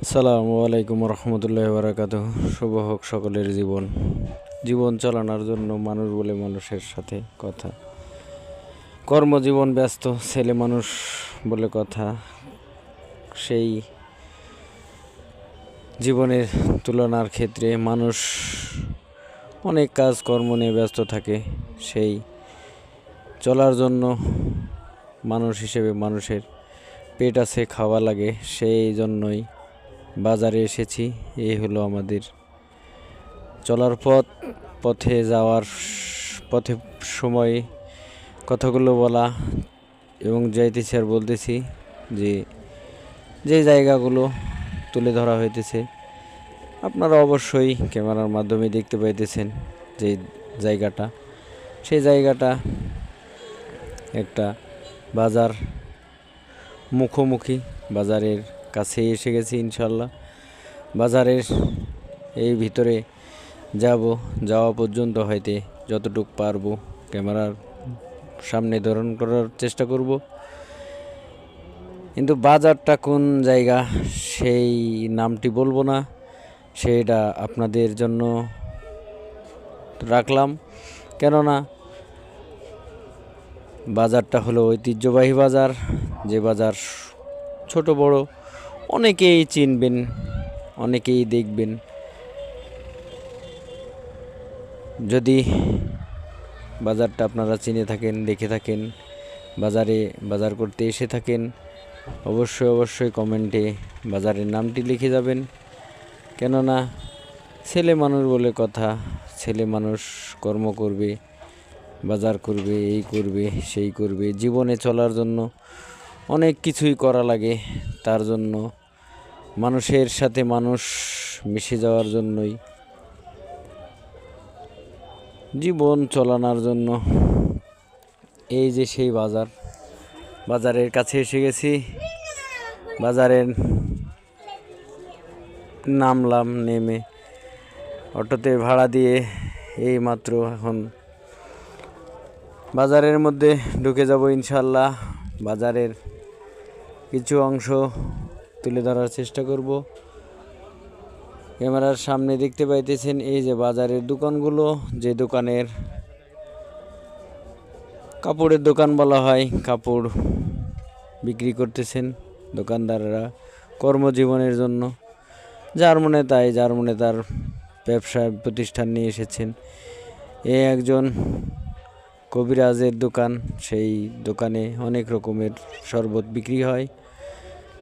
আসসালামু আলাইকুম রহমতুল্লাহ বারাকাতুহ। শুভ হোক সকলের জীবন। জীবন চালানোর জন্য মানুষ বলে মানুষের সাথে কথা, কর্মজীবন ব্যস্ত ছেলে মানুষ বলে কথা। সেই জীবনের তুলনার ক্ষেত্রে মানুষ অনেক কাজ কর্ম নিয়ে ব্যস্ত থাকে। সেই চলার জন্য মানুষ হিসেবে মানুষের পেট আছে, খাওয়া লাগে, সেই জন্যই বাজারে এসেছি। এই হলো আমাদের চলার পথে যাওয়ার পথে সময় কথাগুলো বলা এবং যাইতেছি আর বলতেছি যে যে জায়গাগুলো তুলে ধরা হইতেছে আপনারা অবশ্যই ক্যামেরার মাধ্যমে দেখতে পাইতেছেন। যে জায়গাটা, সেই জায়গাটা একটা বাজার মুখোমুখি, বাজারের কাছে এসে গেছি ইনশাল্লাহ। বাজারের এই ভিতরে যাওয়া পর্যন্ত হয়তো যতটুকু পারবো ক্যামেরার সামনে ধারণ করার চেষ্টা করব। কিন্তু বাজারটা কোন জায়গা সেই নামটি বলবো না, সেটা আপনাদের জন্য রাখলাম। কেননা বাজারটা হলো ঐতিহ্যবাহী বাজার, যে বাজার ছোট বড় অনেকেই চিনবেন, অনেকেই দেখবেন। যদি বাজারটা আপনারা চিনে থাকেন, দেখে থাকেন, বাজার করতে এসে থাকেন, অবশ্যই কমেন্টে বাজারের নামটি লিখে যাবেন। কেননা ছেলে মানুষ বলে কথা, ছেলে মানুষ কর্ম করবে, বাজার করবে, এই করবে সেই করবে। জীবনে চলার জন্য অনেক কিছুই করা লাগে। তার জন্য মানুষের সাথে মানুষ মিশে যাওয়ার জন্যই, জীবন চালানোর জন্য এই যে সেই বাজারের কাছে এসে গেছি। বাজারের নামলাম, নেমে অটোতে ভাড়া দিয়ে এই মাত্র এখন বাজারের মধ্যে ঢুকে যাব ইনশাল্লাহ। বাজারের কিছু অংশ তুলে ধরার চেষ্টা করব। ক্যামেরার সামনে দেখতে পাইতেছেন এই যে বাজারের দোকানগুলো, যে দোকানের কাপড়ের দোকান বলা হয়, কাপড় বিক্রি করতেছেন দোকানদাররা কর্মজীবনের জন্য। যার মনে তার ব্যবসা প্রতিষ্ঠান নিয়ে এসেছেন। একজন কবিরাজের দোকান, সেই দোকানে অনেক রকমের শরবত বিক্রি হয়।